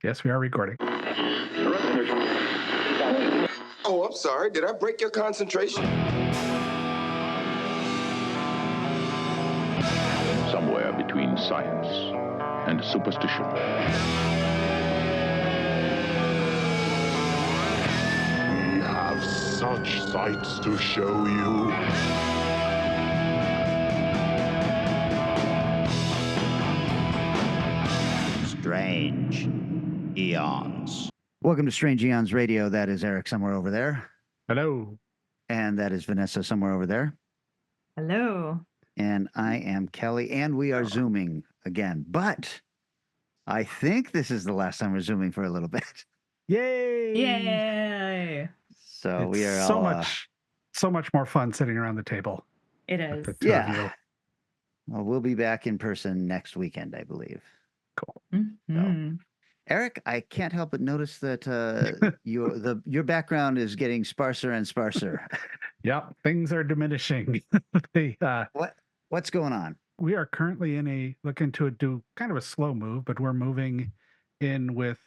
Yes, we are recording. Oh, I'm sorry. Did I break your concentration? Somewhere between science and superstition. We have such sights to show you. Strange Eons. Welcome to Strange Eons Radio. That is Eric somewhere over there. Hello. And that is Vanessa somewhere over there. Hello. And I am Kelly, and we are Zooming again. But I think this is the last time we're Zooming for a little bit. Yay! Yay! So It's we are so much more fun sitting around the table. It with is. the two of you. Well, we'll be back in person next weekend, I believe. Cool. Mm-hmm. Eric, I can't help but notice that your background is getting sparser and sparser. Yep, things are diminishing. What's going on? We are currently looking to do kind of a slow move, but we're moving in with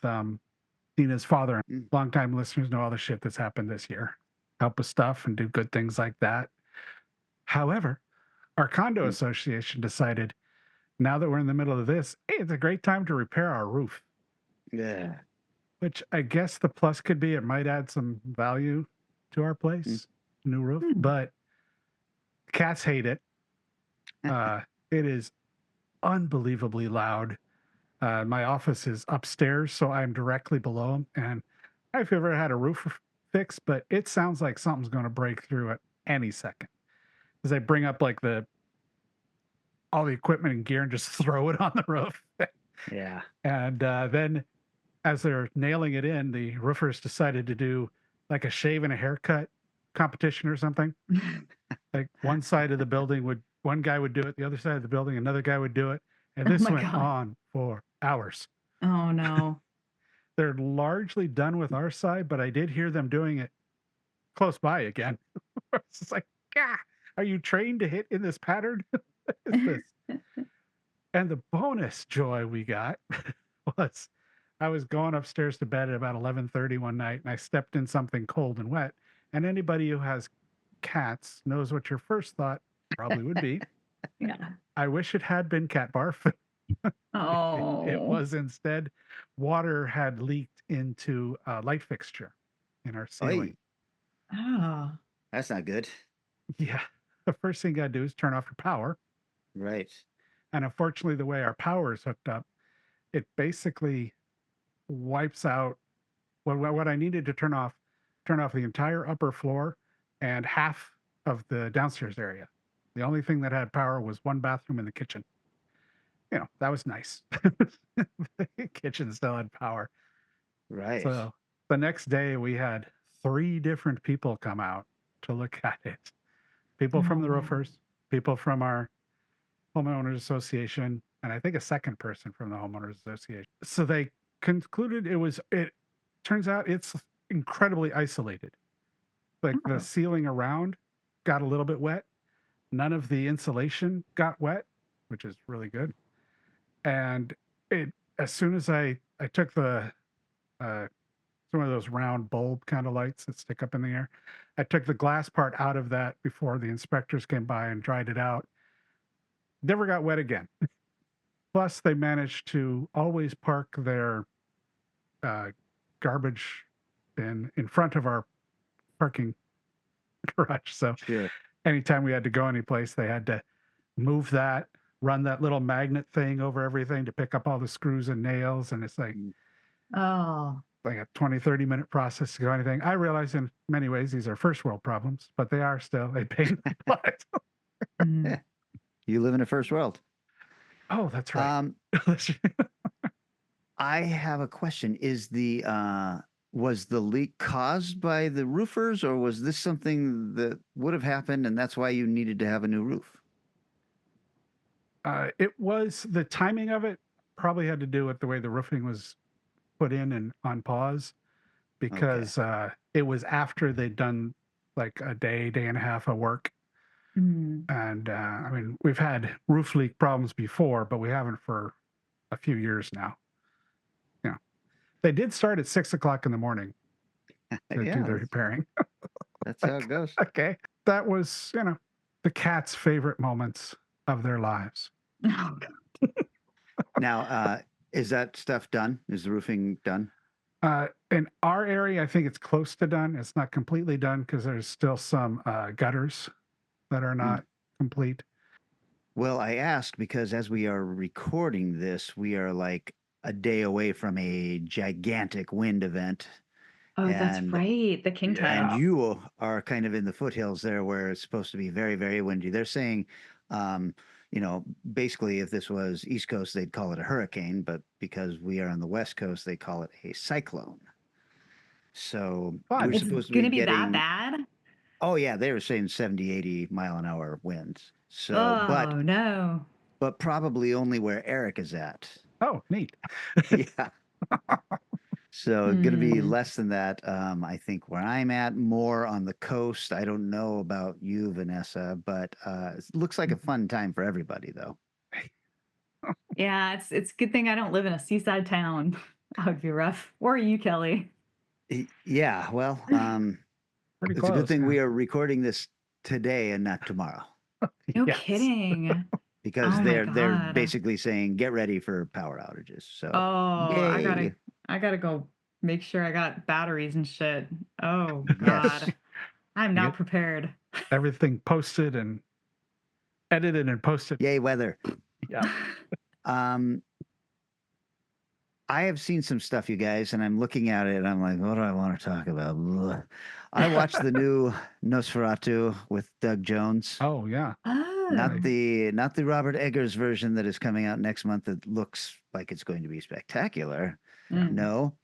Dina's father. Longtime listeners know all the shit that's happened this year. Help with stuff and do good things like that. However, our condo association decided, now that we're in the middle of this, hey, it's a great time to repair our roof. Yeah. Which I guess the plus could be it might add some value to our place, new roof, but cats hate it. It is unbelievably loud. My office is upstairs, so I'm directly below them. And I've ever had a roof fix, but it sounds like something's going to break through at any second. As I bring up like all the equipment and gear and just throw it on the roof. Yeah. And then as they're nailing it in, the roofers decided to do like a shave and a haircut competition or something. Like one side of the building one guy would do it, the other side of the building, another guy would do it. And this went on for hours. Oh, no. They're largely done with our side, but I did hear them doing it close by again. It's just like, are you trained to hit in this pattern? What is this? And the bonus joy we got was I was going upstairs to bed at about 11:30 one night, and I stepped in something cold and wet. And anybody who has cats knows what your first thought probably would be. Yeah. I wish it had been cat barf. Oh. It was instead water had leaked into a light fixture in our ceiling. Oh. That's not good. Yeah. The first thing you got to do is turn off your power. Right. And unfortunately, the way our power is hooked up, it basically wipes out what I needed to turn off the entire upper floor and half of the downstairs area. The only thing that had power was one bathroom in the kitchen. You know, that was nice. The kitchen still had power. Right. So the next day we had 3 different people come out to look at it. People from the roofers, people from our homeowners association, and I think a second person from the homeowners association. So they concluded it turns out it's incredibly isolated. Like the ceiling around got a little bit wet. None of the insulation got wet, which is really good. And as soon as I took some of those round bulb kind of lights that stick up in the air, I took the glass part out of that before the inspectors came by and dried it out. Never got wet again. Plus, they managed to always park their garbage bin in front of our parking garage. So anytime we had to go anyplace, they had to move that, run that little magnet thing over everything to pick up all the screws and nails. And it's like, like a 20, 30-minute process to go anything. I realize in many ways these are first world problems, but they are still a pain in the butt. You live in a first world. Oh, that's right. I have a question. Was the leak caused by the roofers, or was this something that would have happened and that's why you needed to have a new roof? It was the timing of it probably had to do with the way the roofing was put in and on pause, because it was after they'd done like a day and a half of work. And I mean, we've had roof leak problems before, but we haven't for a few years now. Yeah. They did start at 6 o'clock in the morning to do Yeah, the repairing. that's how it goes. Okay. That was, the cat's favorite moments of their lives. Oh, God. Now, is that stuff done? Is the roofing done? In our area, I think it's close to done. It's not completely done because there's still some gutters that are not complete. Well, I asked because as we are recording this, we are like a day away from a gigantic wind event. Oh, that's And right. The king and tide. you are kind of in the foothills there where it's supposed to be very, very windy. They're saying, um, basically if this was East Coast, they'd call it a hurricane, but because we are on the West Coast, they call it a cyclone. So Fun. we're It's supposed to going be to be that getting, bad? oh yeah, they were saying 70, 80 mile an hour winds. So, Oh, no. but probably only where Eric is at. Oh, neat. Yeah. So going to be Hmm. less than that. I think where I'm at, more on the coast. I don't know about you, Vanessa, but it looks like a fun time for everybody, though. Yeah, it's a good thing I don't live in a seaside town. That would be rough. Or you, Kelly. Yeah. Well, Pretty it's a good close. thing Yeah. we are recording this today and not tomorrow, No Yes. kidding. because Oh my they're God. basically saying get ready for power outages. So Oh, yay! I gotta go make sure I got batteries and shit. Oh Yes. God. I'm You not get prepared. everything posted and edited and posted. Yay weather. Yeah. Um, I have seen some stuff, you guys, and I'm looking at it and I'm like, what do I want to talk about? Blah. I watched the new Nosferatu with Doug Jones. Oh, yeah. Not Oh. the Robert Eggers version that is coming out next month that looks like it's going to be spectacular. Mm. No,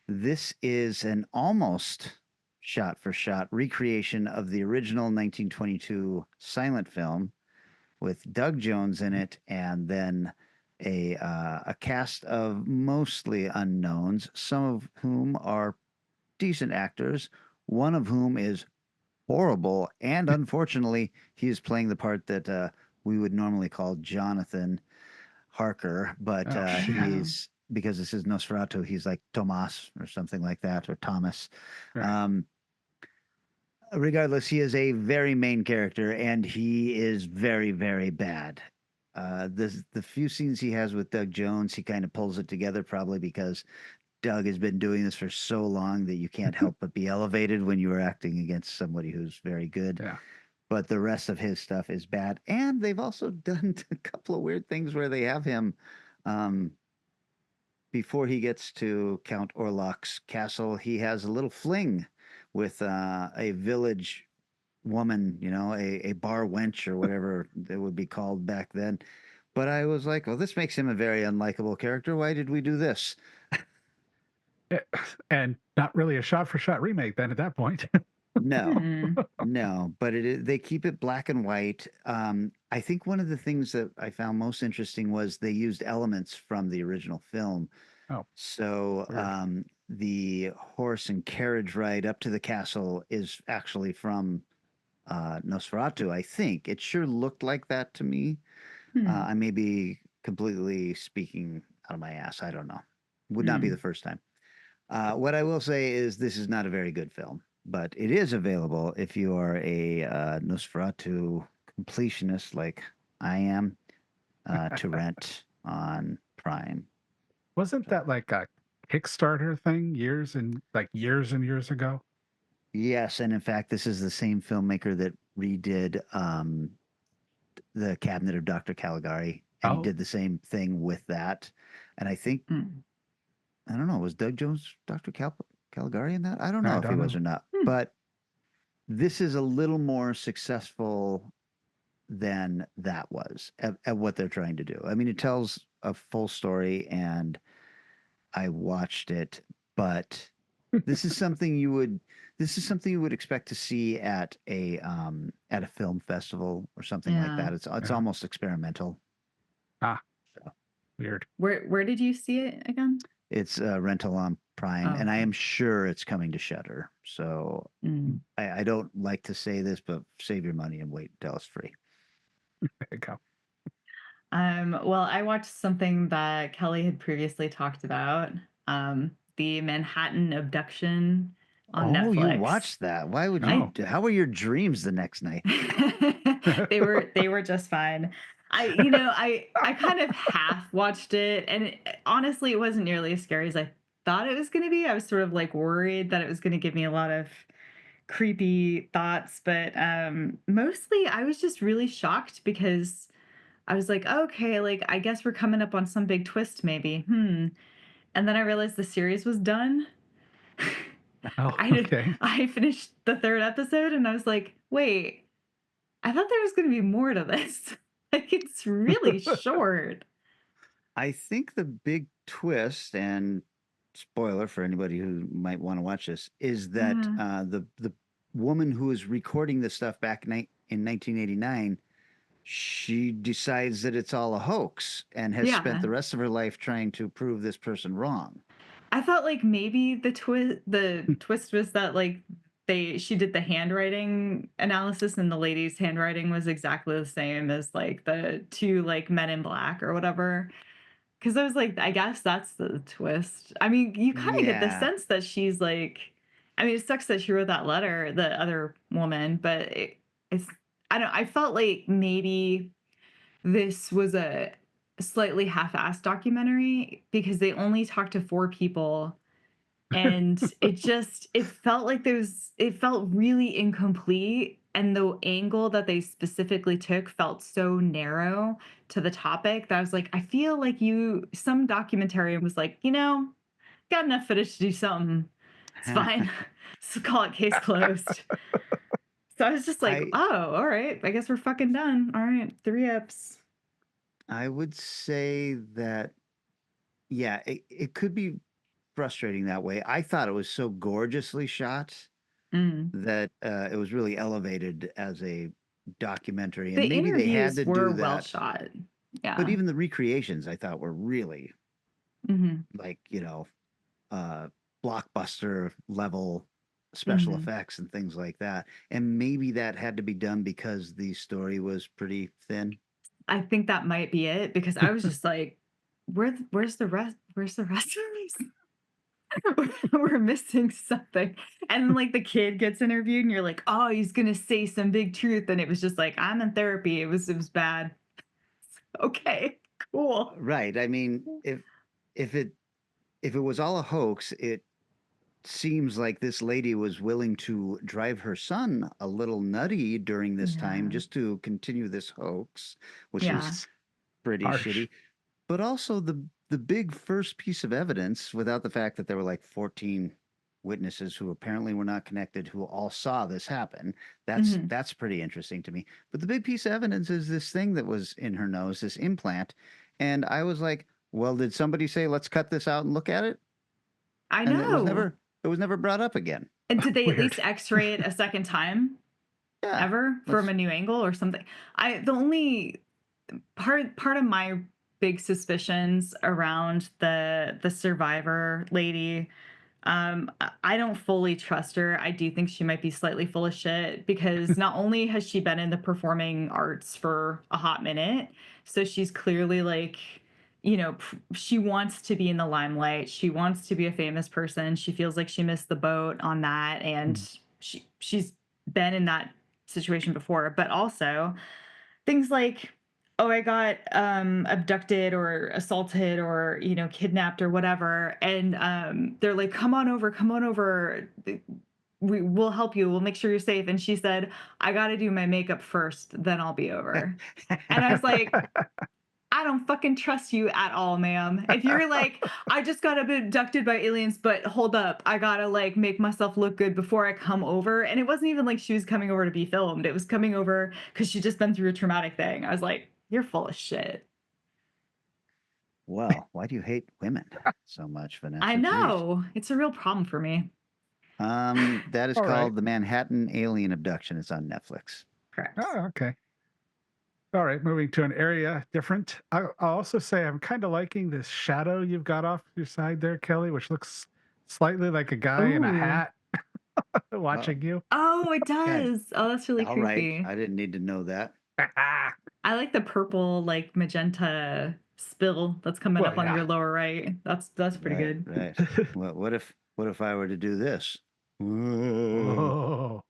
this is an almost shot for shot recreation of the original 1922 silent film with Doug Jones in it, and then a cast of mostly unknowns, some of whom are decent actors, one of whom is horrible, and unfortunately, he is playing the part that we would normally call Jonathan Harker, but Oh, shoot. he's because this is Nosferatu, he's like Tomas or something like that, or Thomas. Right. Regardless, he is a very main character, and he is very, very bad. The few scenes he has with Doug Jones, he kind of pulls it together, probably because Doug has been doing this for so long that you can't help but be elevated when you are acting against somebody who's very good. Yeah. But the rest of his stuff is bad, and they've also done a couple of weird things where they have him. Before he gets to Count Orlok's castle, he has a little fling with a village woman, a bar wench or whatever it would be called back then. But I was like, well, this makes him a very unlikable character. Why did we do this? And not really a shot for shot remake then at that point. No, Hmm. no, but they keep it black and white. I think one of the things that I found most interesting was they used elements from the original film. Oh, So weird. the horse and carriage ride up to the castle is actually from Nosferatu, I think. It sure looked like that to me. Hmm. I may be completely speaking out of my ass. I don't know. Would not be Hmm. the first time. What I will say is this is not a very good film, but it is available if you are a Nosferatu completionist like I am to rent on Prime. Wasn't that like a Kickstarter thing years and years ago? Yes, and in fact, this is the same filmmaker that redid the Cabinet of Dr. Caligari, and he Oh, did the same thing with that. And I think Hmm. I don't know, was Doug Jones Dr. Caligari in that? I don't know I if he don't was know. or not, Hmm. but this is a little more successful than that was at what they're trying to do. I mean, it tells a full story, and I watched it, but this is something you would expect to see at a film festival or something like Yeah. that. It's Yeah. almost experimental. Ah, So weird. Where did you see it again? it's rental on Prime, Oh, and I okay. am sure it's coming to Shutter. So Mm. I don't like to say this, but save your money and wait until it's free. There you go. Well, I watched something that Kelly had previously talked about. the Manhattan Abduction on Oh, you Netflix. watched that? Why would Oh. you? How were your dreams the next night? They were just fine. I kind of half watched it, and honestly, it wasn't nearly as scary as I thought it was going to be. I was sort of like worried that it was going to give me a lot of creepy thoughts, but mostly I was just really shocked because I was like, okay, like I guess we're coming up on some big twist, maybe. And then I realized the series was done. Oh, okay. I finished the third episode, and I was like, wait, I thought there was going to be more to this. Like, it's really short. I think the big twist, and spoiler for anybody who might want to watch this, is that the woman who was recording this stuff back in 1989, she decides that it's all a hoax and has spent Yeah. the rest of her life trying to prove this person wrong. I thought like maybe the twist was that like she did the handwriting analysis, and the lady's handwriting was exactly the same as like the two like men in black or whatever. Because I was like, I guess that's the twist. I mean, you kind of get the Yeah. sense that she's like, I mean, it sucks that she wrote that letter, the other woman, but it's, I don't, I felt like maybe this was a slightly half-assed documentary because they only talked to 4 people, and it felt like it felt really incomplete, and the angle that they specifically took felt so narrow to the topic that I was like, I feel like some documentarian was like, got enough footage to do something, it's fine. So call it case closed. So I was just like, oh, all right, I guess we're fucking done. All right, 3 eps. I would say that, yeah, it could be frustrating that way. I thought it was so gorgeously shot that it was really elevated as a documentary, The and maybe they had interviews to were do well that. shot. Yeah. But even the recreations, I thought were really Mhm. like blockbuster level special effects and things like that. And maybe that had to be done because the story was pretty thin. I think that might be it, because I was just like, where's the rest? Where's the rest of this? We're missing something. And then like the kid gets interviewed, and you're like, oh, he's gonna say some big truth. And it was just like, I'm in therapy. It was bad. Okay, cool. Right. I mean, if it was all a hoax, it seems like this lady was willing to drive her son a little nutty during this time Yeah. just to continue this hoax, which Yeah. is pretty Harsh. shitty. But also the big first piece of evidence, without the fact that there were like 14 witnesses who apparently were not connected, who all saw this happen. That's pretty interesting to me. But the big piece of evidence is this thing that was in her nose, this implant. And I was like, well, did somebody say, let's cut this out and look at it? I And know. it was never brought up again. And did they at Weird. least x-ray it a second time Yeah. ever from a new angle or something? The only part of my big suspicions around the survivor lady, I don't fully trust her. I do think she might be slightly full of shit, because not only has she been in the performing arts for a hot minute, so she's clearly like, she wants to be in the limelight. She wants to be a famous person. She feels like she missed the boat on that, and she's been in that situation before. But also things like, oh, I got abducted or assaulted or kidnapped or whatever, and they're like, come on over, we'll help you, we'll make sure you're safe. And she said, I got to do my makeup first, then I'll be over. And I was like, I don't fucking trust you at all, ma'am. If you're like, I just got abducted by aliens, but hold up, I gotta like make myself look good before I come over. And it wasn't even like she was coming over to be filmed. It was coming over because she'd just been through a traumatic thing. I was like, you're full of shit. Well, why do you hate women so much, Vanessa? I Jeez. know. It's a real problem for me. That is All right. called The Manhattan Alien Abduction. It's on Netflix. Correct. Oh, okay. All right, moving to an area different. I'll also say I'm kind of liking this shadow you've got off your side there, Kelly, which looks slightly like a guy in a Ooh. hat watching you. Oh, it does. Oh, that's really All right. creepy. I didn't need to know that. I like the purple, like magenta spill that's coming Well, up on yeah. your lower right. That's pretty good. Right. What if I were to do this? Oh.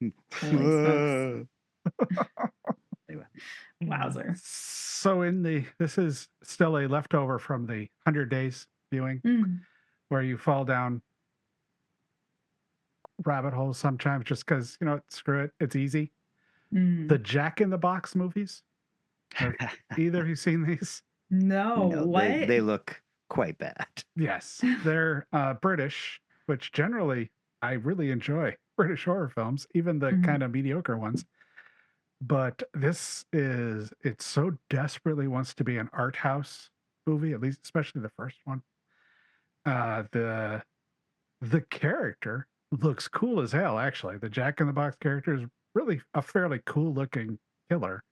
Holy smokes. Anyway, Wowzer. So this is still a leftover from the 100 Days viewing Mm. where you fall down rabbit holes sometimes just because, screw it, it's easy. The Mm. Jack in the Box movies. Have either of you seen these? No, no, what? they look quite bad. Yes. They're British, which generally I really enjoy British horror films, even the Mhm. kind of mediocre ones. But it so desperately wants to be an art house movie, at least, especially the first one. The character looks cool as hell, actually. The Jack in the Box character is really a fairly cool looking killer.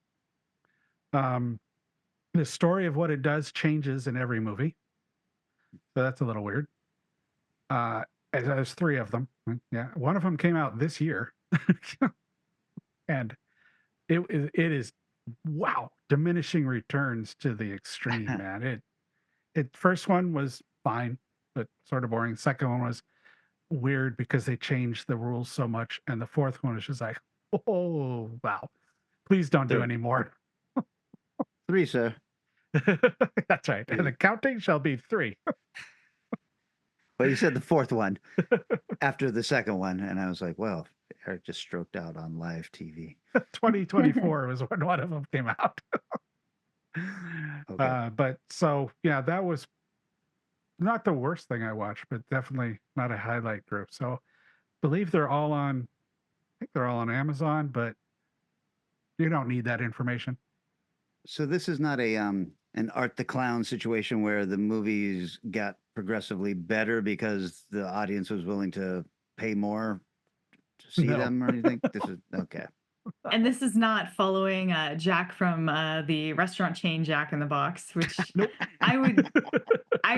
The story of what it does changes in every movie. So that's a little weird. There's three of them. Yeah. One of them came out this year. And it is, wow, diminishing returns to the extreme, man. First one was fine, but sort of boring. Second one was weird because they changed the rules so much. And the fourth one was just like, oh, wow. Please don't do Third. any more. 3, sir. That's right. And the counting shall be 3. Well, you said the fourth one after the second one, and I was like, well, Eric just stroked out on live TV. 2024 was when one of them came out. Okay. But so, yeah, that was not the worst thing I watched, but definitely not a highlight group. So believe I think they're all on Amazon, but you don't need that information. So this is not an Art the Clown situation where the movies got progressively better because the audience was willing to pay more to see No. them or anything. This is okay. And this is not following Jack from the restaurant chain Jack in the Box, which Nope. I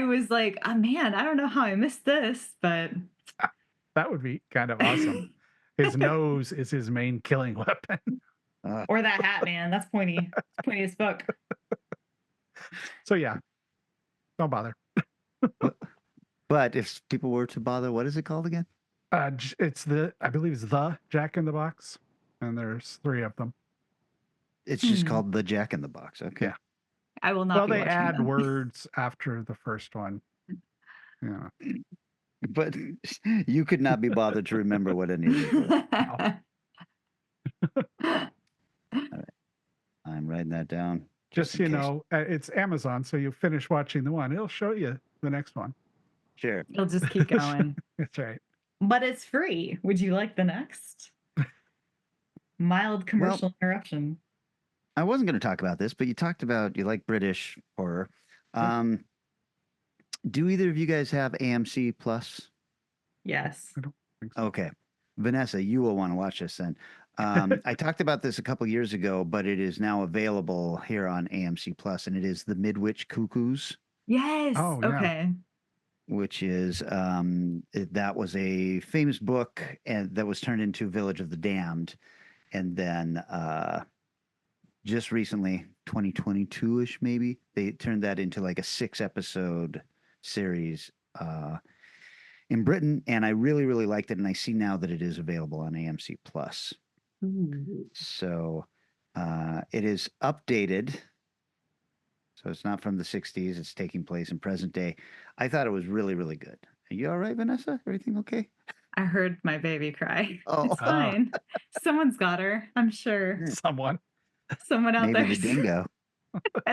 was like, oh man, I don't know how I missed this, but That would be kind of awesome. His nose is his main killing weapon. or that hat, man. That's pointy. It's pointy as fuck. So yeah, don't bother. But if people were to bother, what is it called again? I believe it's the Jack in the Box, and there's 3 of them. It's just called The Jack in the Box. Okay. Yeah. I will not Well, be they watching add them. words after the first one. Yeah. But you could not be bothered to remember what any of these were. I'm writing that down. Just so in you case. know, it's Amazon, so you finish watching the one, it'll show you the next one. Sure. It'll just keep going. That's right. But it's free. Would you like the next? Mild commercial interruption. I wasn't going to talk about this, but you talked about you like British horror. Do either of you guys have AMC Plus? Yes. I don't think so. Okay. Vanessa, you will want to watch this then. I talked about this a couple years ago, but it is now available here on AMC Plus, and it is The Midwich Cuckoos, Yes. Oh, yeah. Okay. which is that was a famous book and that was turned into Village of the Damned, and then just recently, 2022ish maybe, they turned that into like a 6-episode series in Britain, and I really, really liked it. And I see now that it is available on AMC Plus. Ooh. So it is updated. So it's not from the 60s. It's taking place in present day. I thought it was really, really good. Are you all right, Vanessa? Everything okay? I heard my baby cry. Oh. It's fine. Someone's got her, I'm sure. Someone. Someone out Maybe there. the dingo.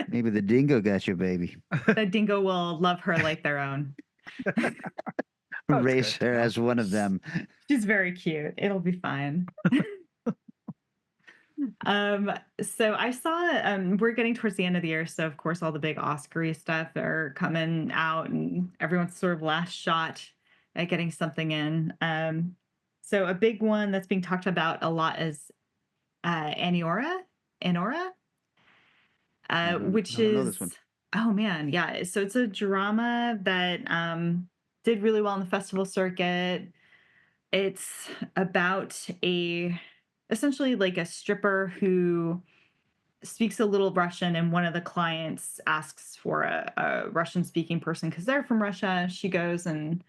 Maybe the dingo got your baby. The dingo will love her like their own. That's Raise good. her as one of them. She's very cute. It'll be fine. So I saw we're getting towards the end of the year, so of course all the big Oscar-y stuff are coming out and everyone's sort of last shot at getting something in. So a big one that's being talked about a lot is Anora, which I don't know is this one. oh man, yeah. So it's a drama that did really well on the festival circuit. It's about essentially like a stripper who speaks a little Russian, and one of the clients asks for a Russian speaking person because they're from Russia. She goes and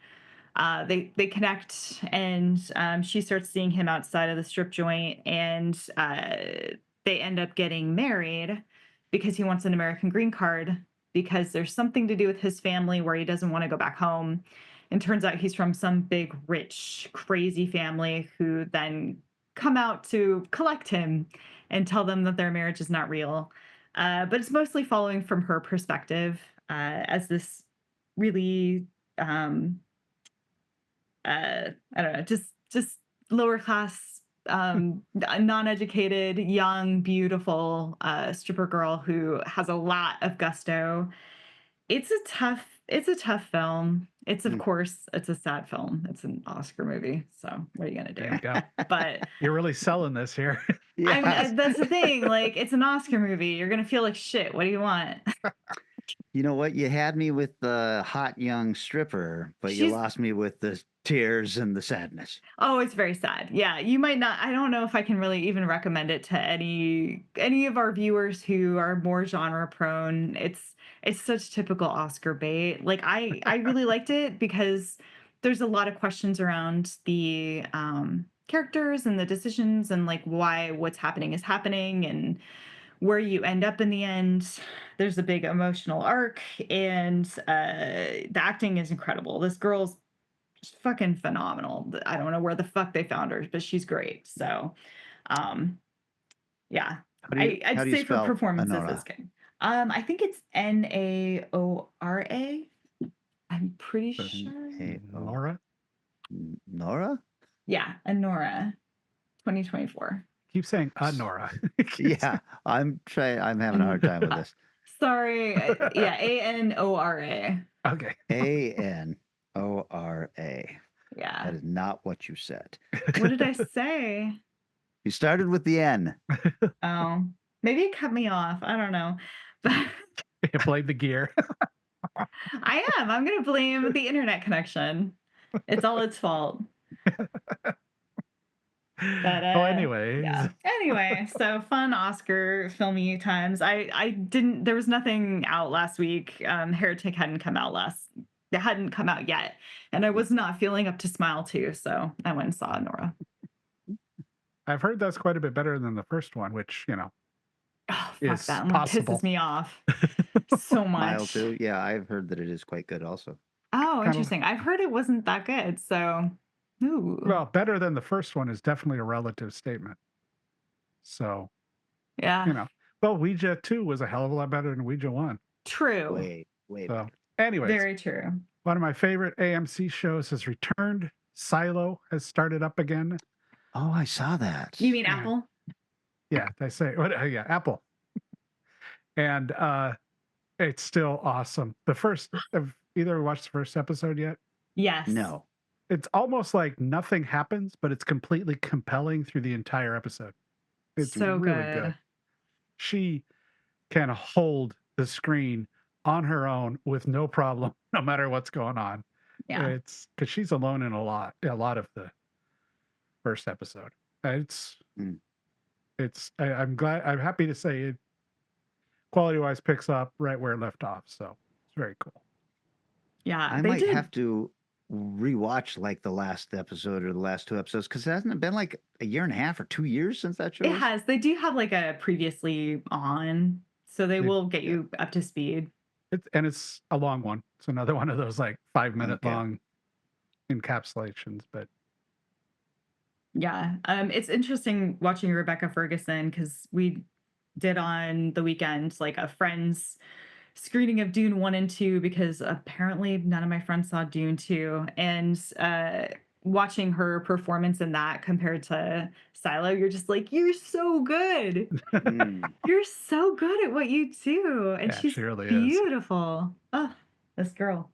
they connect, and she starts seeing him outside of the strip joint, and they end up getting married because he wants an American green card because there's something to do with his family where he doesn't want to go back home. And turns out he's from some big, rich, crazy family who then come out to collect him and tell them that their marriage is not real. But it's mostly following from her perspective as this really I don't know, just lower class, non-educated, young, beautiful stripper girl who has a lot of gusto. It's a tough film. It's of course it's a sad film. It's an Oscar movie. So what are you gonna There you do? go. But You're really selling this here. Yeah. that's the thing. Like it's an Oscar movie. You're gonna feel like shit. What do you want? You know what? You had me with the hot young stripper, but you She's lost me with the tears and the sadness. Oh, it's very sad. Yeah, you might not I don't know if I can really even recommend it to any of our viewers who are more genre prone. It's such typical Oscar bait. Like I really liked it because there's a lot of questions around the characters and the decisions and like why what's happening is happening and where you end up in the end. There's a big emotional arc and the acting is incredible. This girl's just fucking phenomenal. I don't know where the fuck they found her, but she's great. So, um, yeah, How I'd do you say for spell performances, Anora? it's good. I think it's Naora. I'm pretty sure. N-A-O. Laura Nora? Yeah, Anora, 2024. keep saying Nora. Yeah, I'm having a hard time with this. Sorry, yeah, Anora. Okay. A-N-O-R-A. Yeah. That is not what you said. What did I say? You started with the N. Oh, maybe it cut me off. I don't know, but. Blame the gear. I am. I'm going to blame the internet connection. It's all its fault. But Anyways. yeah. Anyway, so fun Oscar filmy times. I didn't. There was nothing out last week. Heretic hadn't come out It hadn't come out yet, and I was not feeling up to Smile 2, so I went and saw Nora. I've heard that's quite a bit better than the first one, which, Oh, fuck is that one possible. pisses me off so Smile much. too. Yeah, I've heard that it is quite good also. Oh, Kinda- interesting. I've heard it wasn't that good. So, ooh. Well, better than the first one is definitely a relative statement. So, Yeah. well, Ouija 2 was a hell of a lot better than Ouija 1. True. Way So, better. anyways, Very true. one of my favorite AMC shows has returned. Silo has started up again. Oh, I saw that. You mean Yeah. Apple? Yeah, they say, yeah, Apple. And it's still awesome. Have either watched the first episode yet? Yes. No. It's almost like nothing happens, but it's completely compelling through the entire episode. It's so really good. good. She can hold the screen on her own with no problem, no matter what's going on. Yeah. It's because she's alone in a lot of the first episode. I'm glad. I'm happy to say it quality wise picks up right where it left off. So it's very cool. Yeah. I they might did. have to rewatch like the last episode or the last two episodes because it hasn't been like a year and a half or 2 years since that show. It has. They do have like a previously on, so they will get you up to speed. It's a long one. It's another one of those like 5-minute Okay. long encapsulations, but Yeah. It's interesting watching Rebecca Ferguson because we did on the weekend like a friend's screening of Dune 1 and 2 because apparently none of my friends saw Dune 2. And watching her performance in that compared to Silo, you're just like, you're so good. Mm. You're so good at what you do. And Yeah, she's she really is. beautiful. Oh, this girl.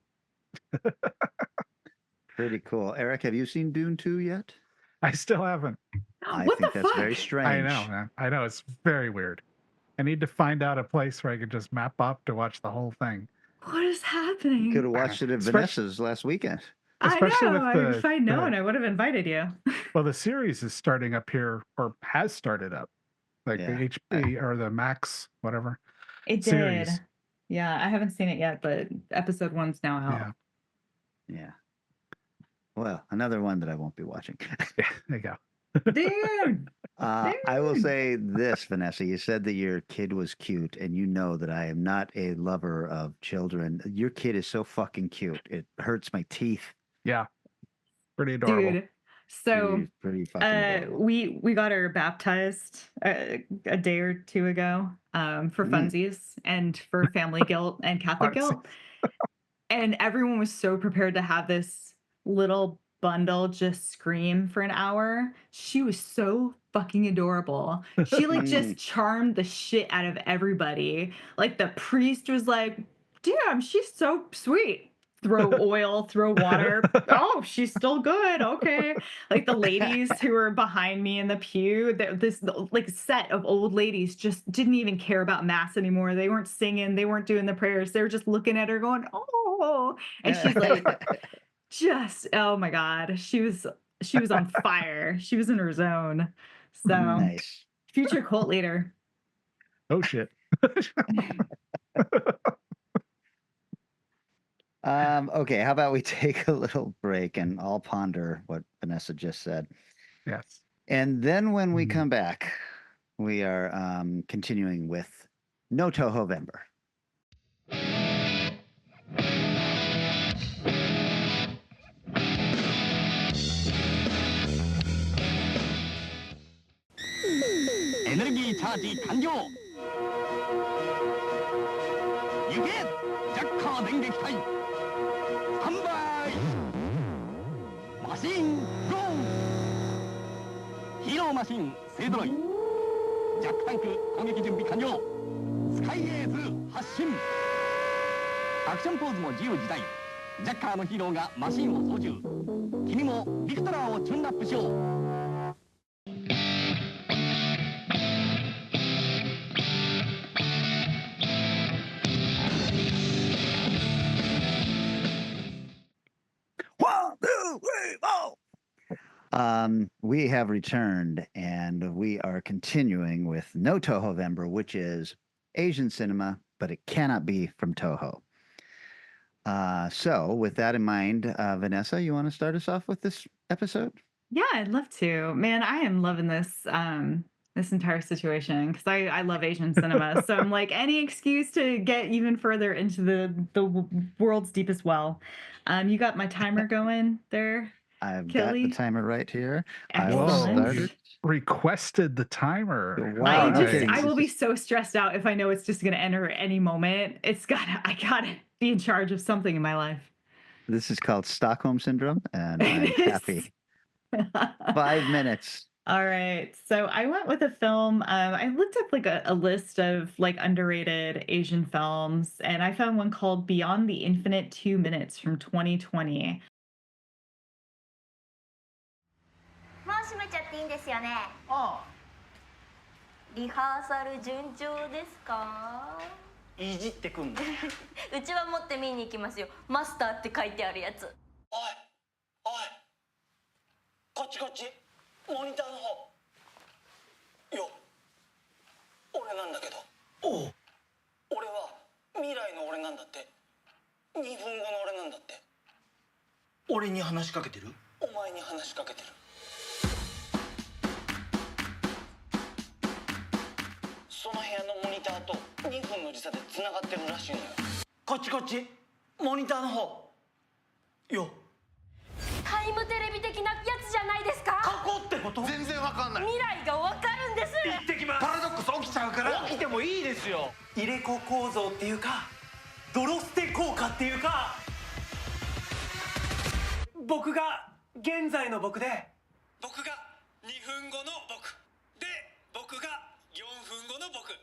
Pretty cool. Eric, have you seen Dune 2 yet? I still haven't. I What think the that's fuck? very strange. I know, man. I know it's very weird. I need to find out a place where I could just map up to watch the whole thing. What is You happening? could have watched it at Especially- Vanessa's last weekend. especially I with know. the- If I'd known, the- I would have invited you. Well, the series is starting up here, or has started up. like Yeah. the HP or the Max, whatever It series. did. Yeah, I haven't seen it yet, but episode 1's now out. Yeah. Well, another one that I won't be watching. Yeah, there you go. Dude, I will dude. say this, Vanessa. You said that your kid was cute, and you know that I am not a lover of children. Your kid is so fucking cute. It hurts my teeth. Yeah, pretty adorable. Dude. So Pretty fucking adorable. we got her baptized a day or two ago for funsies and for family guilt and Catholic guilt. And everyone was so prepared to have this little bundle just scream for an hour. She was so fucking adorable. She like just charmed the shit out of everybody. Like the priest was like, damn, she's so sweet. Throw oil, throw water. Oh, she's still good. Okay. Like the ladies who were behind me in the pew, this like set of old ladies just didn't even care about mass anymore. They weren't singing, they weren't doing the prayers. They were just looking at her going, oh, and she's like, just, oh my God. She was on fire. She was in her zone. So Nice. future cult leader. Oh shit. Okay, how about we take a little break and I'll ponder what Vanessa just said. Yes. And then when we come back, we are continuing with No TOHOvember. エネルギーチャージ完了。行けジャッカー電撃隊。スタンバイ。マシンゴー。ヒーローマシン勢ぞろい。ジャックタンク攻撃準備完了。スカイエーズ発進。アクションポーズも自由自在。ジャッカーのヒーローがマシンを操縦。君もビクトラーをチューンアップしよう。 1, 2, 3, 4. We have returned and we are continuing with No TOHOvember, which is Asian cinema, but it cannot be from Toho. So with that in mind, Vanessa, you want to start us off with this episode? Yeah, I'd love to. Man, I am loving this this entire situation because I love Asian cinema. So I'm like, any excuse to get even further into the world's deepest well. You got my timer going there? I've Kelly? got the timer right here. I will Excellent. start it. Requested the timer. Wow, I will be so stressed out if I know it's just going to enter any moment. I gotta be in charge of something in my life. This is called Stockholm Syndrome, and I'm happy. 5 minutes. All right. So I went with a film. I looked up like a list of like underrated Asian films, and I found one called Beyond the Infinite 2 Minutes from 2020. もう閉めちゃっていいんですよね。ああ、リハーサル順調ですか？いじってくんの。うちは持って見に行きますよ。マスターって書いてあるやつ。おい、おい、こっちこっち、モニターの方。よ、俺なんだけど。おう。俺は未来の俺なんだって。2分後の俺なんだって。俺に話しかけてる？お前に話しかけてる。その部屋のモニターと2分の時差でつながってるらしいのよ。こっちこっち、モニターの方。よ。タイムテレビ的なやつじゃないですか？過去ってこと？全然わかんない。未来がわかるんです。行ってきます。パラドックス起きちゃうから。起きてもいいですよ。入れ子構造っていうか、ドロステ効果っていうか。僕が現在の僕で、僕が2分後の僕で、僕が4分後の僕。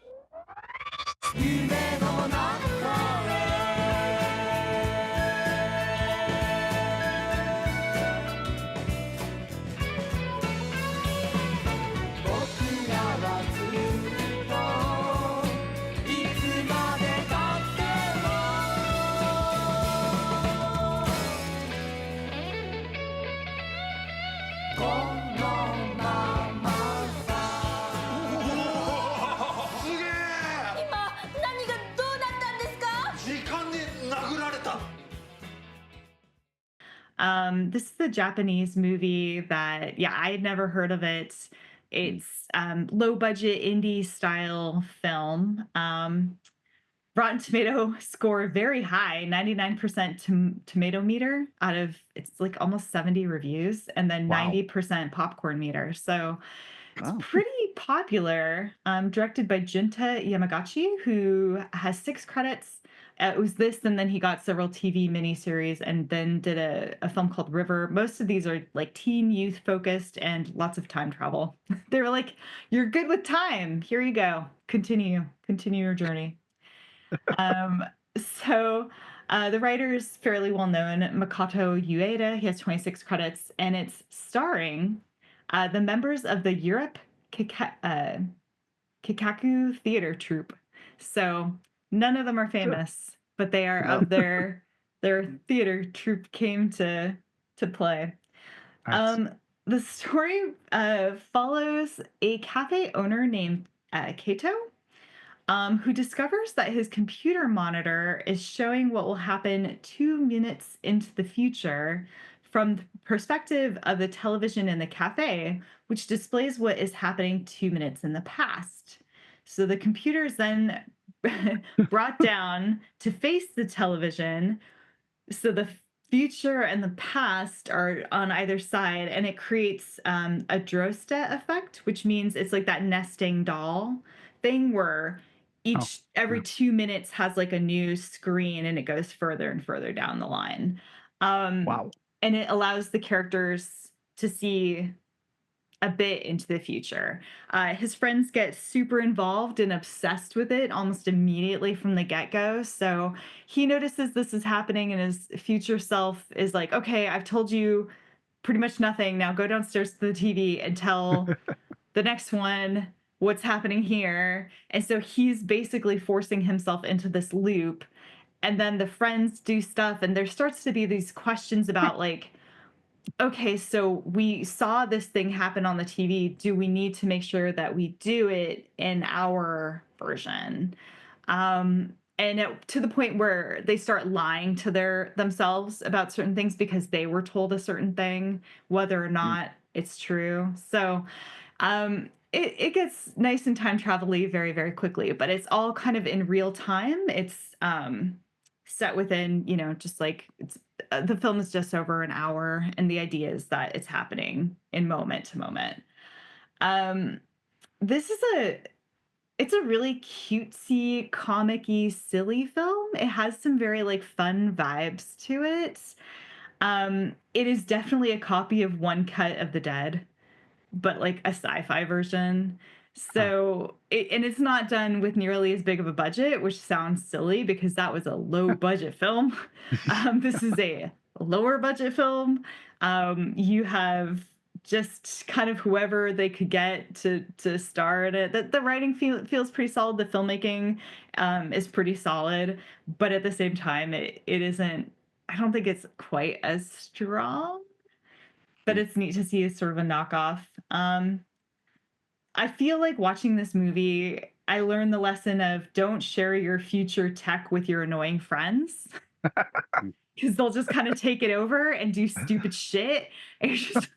夢の中へ。This is a Japanese movie that, yeah, I had never heard of it. It's low budget indie style film. Rotten Tomato score very high, 99% tomato meter out of, it's like almost 70 reviews, and then Wow. 90% popcorn meter. So it's Wow. pretty popular. Directed by Junta Yamagachi, who has 6 credits. It was this, and then he got several TV miniseries, and then did a film called River. Most of these are like teen youth focused and lots of time travel. They were like, "You're good with time. Here you go. Continue your journey." Um, so the writer is fairly well known, Makoto Ueda. He has 26 credits, and it's starring the members of the Europe Kikaku Theater Troupe. So none of them are famous, but they are No. of their theater troupe came to play. Nice. The story follows a cafe owner named Kato, who discovers that his computer monitor is showing what will happen 2 minutes into the future from the perspective of the television in the cafe, which displays what is happening 2 minutes in the past. So the computer is then brought down to face the television. So the future and the past are on either side, and it creates a Droste effect, which means it's like that nesting doll thing where Oh, every yeah. 2 minutes has like a new screen, and it goes further and further down the line. Wow. And it allows the characters to see a bit into the future. His friends get super involved and obsessed with it almost immediately from the get-go. So he notices this is happening, and his future self is like, "Okay, I've told you pretty much nothing. Now go downstairs to the TV and tell the next one what's happening here." And so he's basically forcing himself into this loop. And then the friends do stuff, and there starts to be these questions about like, okay, so we saw this thing happen on the TV. Do we need to make sure that we do it in our version? To the point where they start lying to themselves about certain things because they were told a certain thing, whether or not it's true. So it gets nice and time travel-y very, very quickly, but it's all kind of in real time. It's set within, just like the film is just over an hour, and the idea is that it's happening in moment to moment. Um, this is it's a really cutesy, comic-y, silly film. It has some very like fun vibes to it. It is definitely a copy of One Cut of the Dead, but like a sci-fi version. Huh. So, and it's not done with nearly as big of a budget, which sounds silly because that was a low budget film. This is a lower budget film. You have just kind of whoever they could get to star in it. The writing feels pretty solid. The filmmaking is pretty solid, but at the same time, it isn't. I don't think it's quite as strong, but it's neat to see as sort of a knockoff. I feel like watching this movie, I learned the lesson of don't share your future tech with your annoying friends because they'll just kind of take it over and do stupid shit. And you're just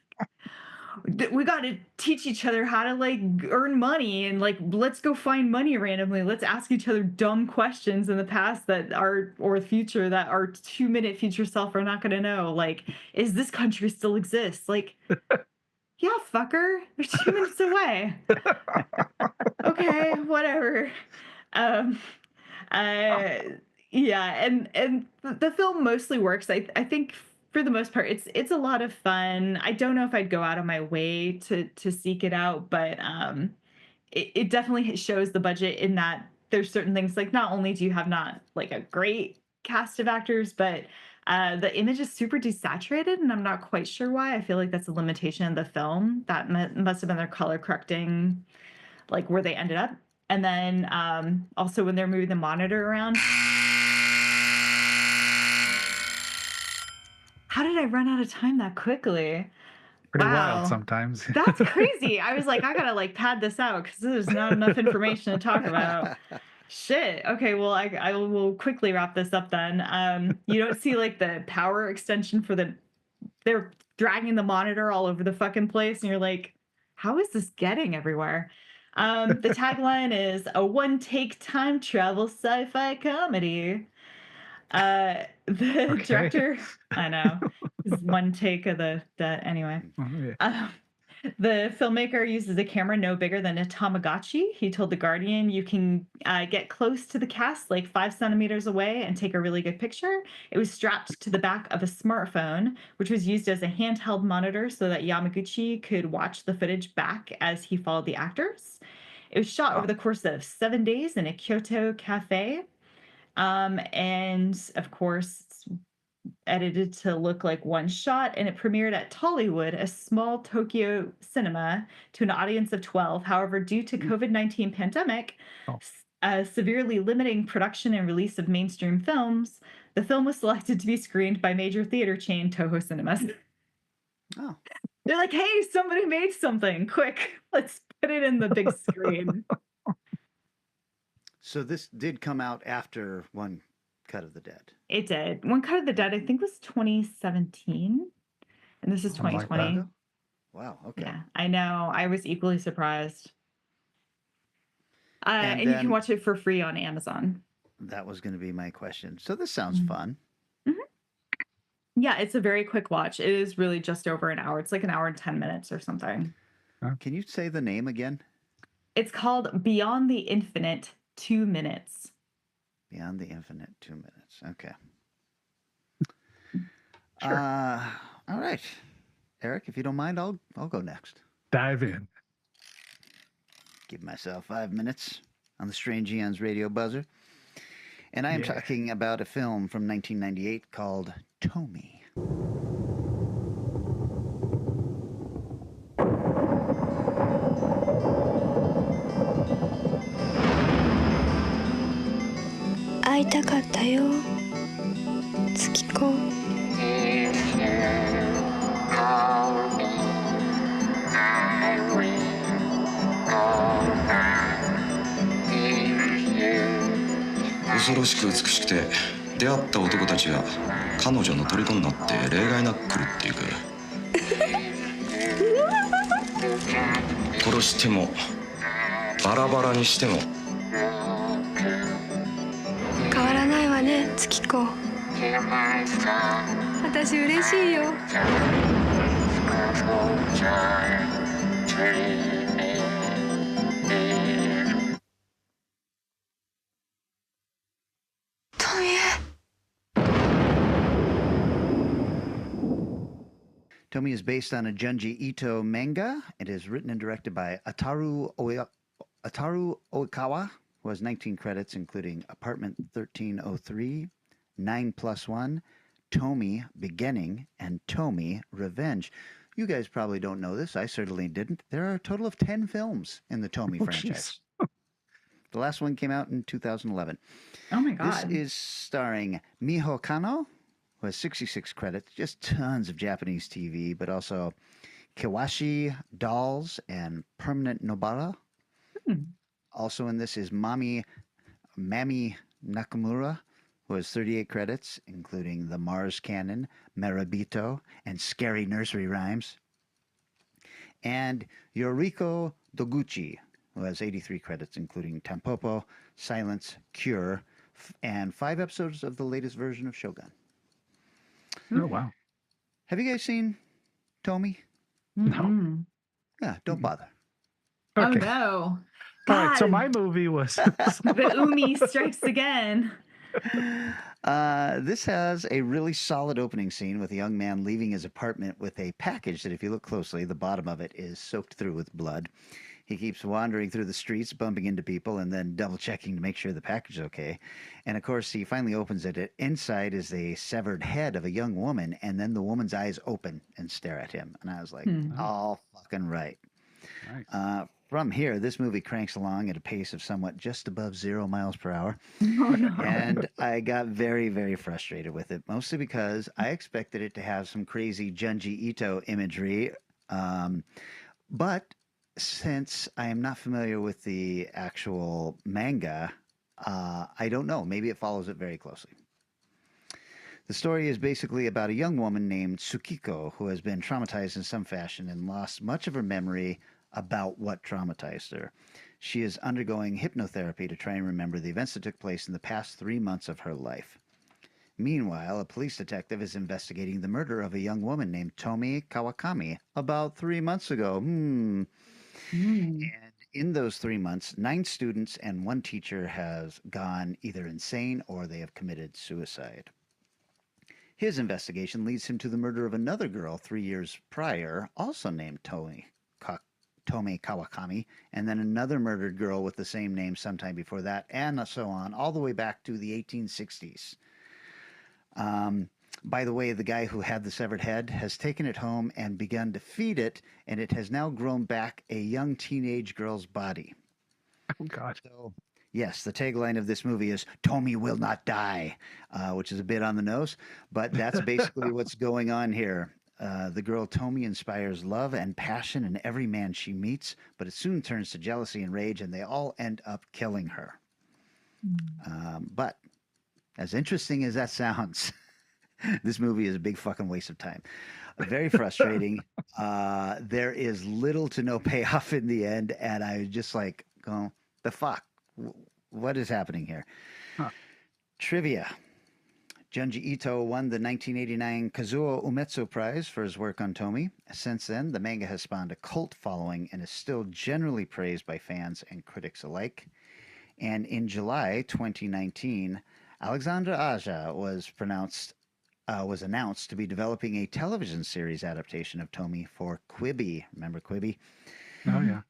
we got to teach each other how to like earn money, and like let's go find money randomly. Let's ask each other dumb questions in the past that are or future that our 2-minute future self are not going to know. Like, is this country still exists? Like, yeah, fucker, they're 2 minutes away. Okay, whatever. Um, uh, yeah, and the film mostly works. I think for the most part, it's a lot of fun. I don't know if I'd go out of my way to seek it out, but it definitely shows the budget in that there's certain things like not only do you have not like a great cast of actors, but the image is super desaturated, and I'm not quite sure why. I feel like that's a limitation of the film. That must have been their color correcting, like where they ended up. And then also when they're moving the monitor around. How did I run out of time that quickly? Pretty wild Wow. sometimes. That's crazy. I was like, I gotta like pad this out because there's not enough information to talk about. Shit. Okay, well, I will quickly wrap this up then. You don't see like the power extension for the they're dragging the monitor all over the fucking place, and you're like, how is this getting everywhere? The tagline is a one-take time travel sci-fi comedy. The Okay. director, I know, is one take of the anyway. Oh, yeah. The filmmaker uses a camera no bigger than a Tamagotchi. He told The Guardian, you can get close to the cast, like 5 centimeters away, and take a really good picture. It was strapped to the back of a smartphone, which was used as a handheld monitor so that Yamaguchi could watch the footage back as he followed the actors. It was shot over the course of 7 days in a Kyoto cafe. And of course, it's edited to look like one shot, and it premiered at Tollywood, a small Tokyo cinema, to an audience of 12. However, due to COVID-19 pandemic, Oh. severely limiting production and release of mainstream films, the film was selected to be screened by major theater chain Toho Cinemas. Oh. They're like, hey, somebody made something. Quick, let's put it in the big screen. So this did come out after One Cut of the Dead. It did. One Cut of the Dead, I think, was 2017, and this is Something like 2020. that. Wow. Okay. Yeah, I know. I was equally surprised. And and you then- can watch it for free on Amazon. That was going to be my question. So this sounds fun. Yeah, it's a very quick watch. It is really just over an hour. It's like an hour and 10 minutes or something. Can you say the name again? It's called Beyond the Infinite, 2 minutes. Beyond the Infinite, 2 minutes. Okay. Sure. All right. Eric, if you don't mind, I'll go next. Dive in. Give myself 5 minutes on the Strange Eons radio buzzer. And I am talking about a film from 1998 called Tommy.会いたかったよ月子恐ろしく美しくて出会った男たちが彼女の虜になって例外なく狂っていく殺してもバラバラにしても変わらないわね月子私嬉しいよTommy is based on a Junji Ito manga. It is written and directed by Ataru Oikawa, who has 19 credits, including Apartment 1303, 9+1, Tommy Beginning, and Tommy Revenge. You guys probably don't know this. I certainly didn't. There are a total of 10 films in the Tommy franchise. The last one came out in 2011. Oh my God. This is starring Miho Kano, who has 66 credits, just tons of Japanese TV, but also Kawashi Dolls and Permanent Nobara. Also in this is Mami Nakamura, who has 38 credits, including The Mars Cannon, Marabito, and Scary Nursery Rhymes. And Yoriko Doguchi, who has 83 credits, including Tampopo, Silence, Cure, and 5 episodes of the latest version of Shogun. Oh, wow. Have you guys seen Tommy? No. Yeah, don't bother. Okay. Oh no. All right. So God. my movie was. The Umi strikes again. This has a really solid opening scene with a young man leaving his apartment with a package that, if you look closely, the bottom of it is soaked through with blood. He keeps wandering through the streets, bumping into people, and then double-checking to make sure the package is okay. And, of course, he finally opens it. Inside is a severed head of a young woman, and then the woman's eyes open and stare at him. And I was like, all fucking right. Nice. From here, this movie cranks along at a pace of somewhat just above 0 miles per hour. Oh, no. And I got very, very frustrated with it, mostly because I expected it to have some crazy Junji Ito imagery. But since I am not familiar with the actual manga, I don't know. Maybe it follows it very closely. The story is basically about a young woman named Tsukiko who has been traumatized in some fashion and lost much of her memory about what traumatized her. She is undergoing hypnotherapy to try and remember the events that took place in the past 3 months of her life. Meanwhile, a police detective is investigating the murder of a young woman named Tomi Kawakami about 3 months ago. And in those 3 months, 9 students and 1 teacher has gone either insane or they have committed suicide. His investigation leads him to the murder of another girl 3 years prior, also named Tomi Kawakami, and then another murdered girl with the same name sometime before that, and so on, all the way back to the 1860s. By the way, the guy who had the severed head has taken it home and begun to feed it, and it has now grown back a young teenage girl's body. Oh, God. So, yes, the tagline of this movie is "Tomi will not die," which is a bit on the nose, but that's basically what's going on here. The girl Tomi inspires love and passion in every man she meets, but it soon turns to jealousy and rage, and they all end up killing her. But as interesting as that sounds, this movie is a big fucking waste of time. Very frustrating. There is little to no payoff in the end, and I was just like, oh, the fuck? What is happening here? Huh. Trivia. Junji Ito won the 1989 Kazuo Umetsu Prize for his work on Tomi. Since then, the manga has spawned a cult following and is still generally praised by fans and critics alike. And in July 2019, Alexandra Aja was announced to be developing a television series adaptation of Tomi for Quibi. Remember Quibi? Oh, yeah.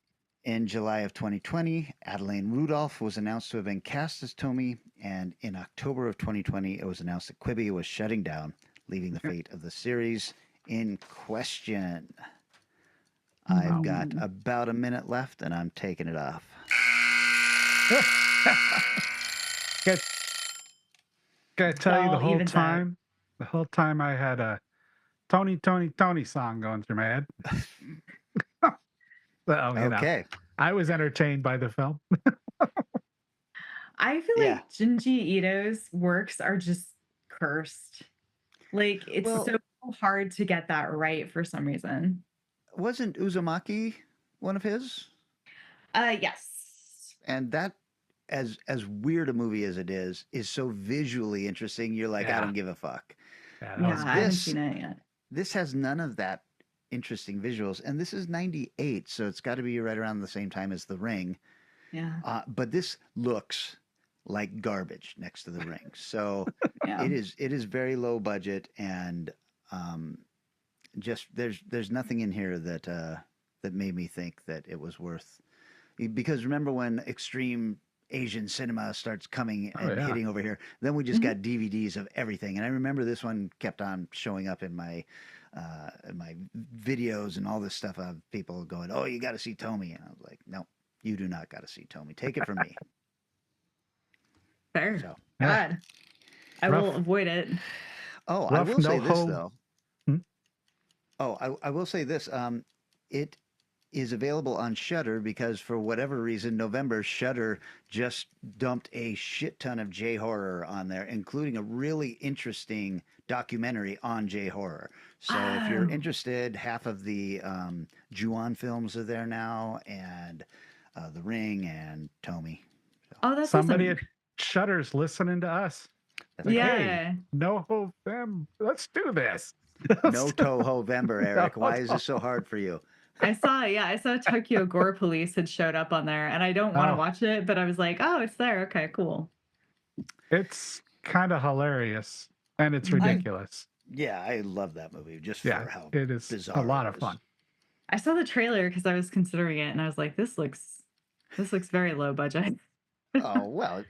In July of 2020, Adelaine Rudolph was announced to have been cast as Tomi, and in October of 2020, it was announced that Quibi was shutting down, leaving the fate of the series in question. I've got about a minute left, and I'm taking it off. Gotta tell you, Well, even the whole time I had a Tony, Tony, Tony song going through my head. So, you know, Okay. I was entertained by the film. I feel Yeah. like Junji Ito's works are just cursed. Like, it's Well- so hard to get that right for some reason. Wasn't Uzumaki one of his? Yes. And that, as weird a movie as it is so visually interesting. You're like, I Yeah. don't give a fuck. Yeah, that Yeah, was I haven't this- seen it yet. This has none of that interesting visuals, and this is 98, so it's got to be right around the same time as The Ring. Yeah. But this looks like garbage next to The Ring. So Yeah. it is very low budget, and just there's nothing in here that that made me think that it was worth. Because remember when extreme Asian cinema starts coming and yeah. hitting over here, then we just got DVDs of everything. And I remember this one kept on showing up in my videos and all this stuff of people going, "Oh, you got to see Tomi," and I was like, "No, you do not got to see Tomi. Take it from me." Fair. So, God. I Rough. will avoid it. oh, I Rough will say this NoHo. though. Hmm? Oh, I will say this. It is available on Shudder because for whatever reason, November Shudder just dumped a shit ton of J horror on there, including a really interesting documentary on J horror. So if you're Oh. interested, half of the Ju-on films are there now, and The Ring and Tomi. Oh, that's Somebody awesome. at Shutter's listening to us. That's Like, right. Yeah. hey, Notohovember, let's do this. No Tohovember, Eric. Why is this so hard for you? I saw Tokyo Gore Police had showed up on there, and I don't want to Oh. watch it, but I was like, oh, it's there. Okay, cool. It's kind of hilarious and it's ridiculous. Yeah, I love that movie just Yeah, for how it is bizarre a lot it of is. fun. I saw the trailer because I was considering it, and I was like, this looks very low budget. Oh, well,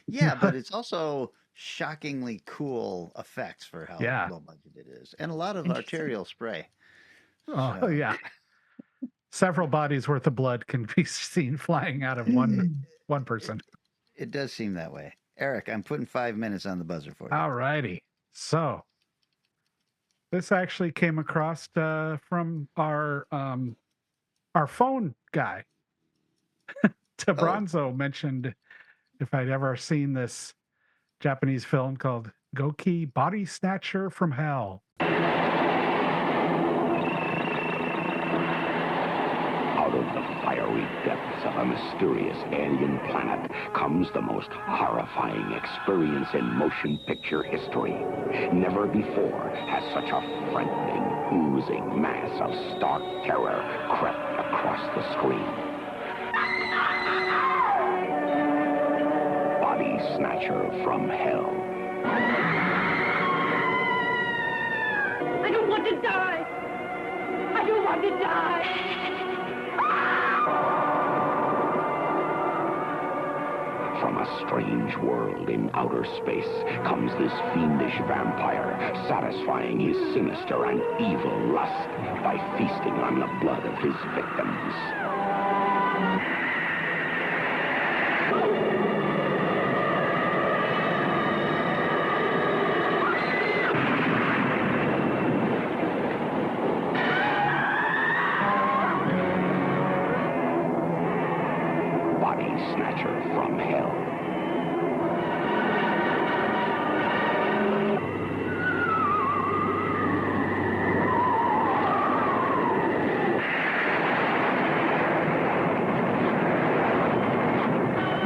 yeah, but it's also shockingly cool effects for how Yeah. low budget it is, and a lot of Interesting. arterial spray. Oh, So- yeah. Several bodies worth of blood can be seen flying out of one person. It does seem that way. Eric, I'm putting 5 minutes on the buzzer for you. All righty. So this actually came across from our phone guy. Tabronzo mentioned if I'd ever seen this Japanese film called Goki Body Snatcher from Hell. Out of the fiery depths of a mysterious alien planet comes the most horrifying experience in motion picture history. Never before has such a frightening, oozing mass of stark terror crept across the screen. Body Snatcher from Hell. I don't want to die! I don't want to die! From a strange world in outer space comes this fiendish vampire, satisfying his sinister and evil lust by feasting on the blood of his victims. Body Snatcher from Hell.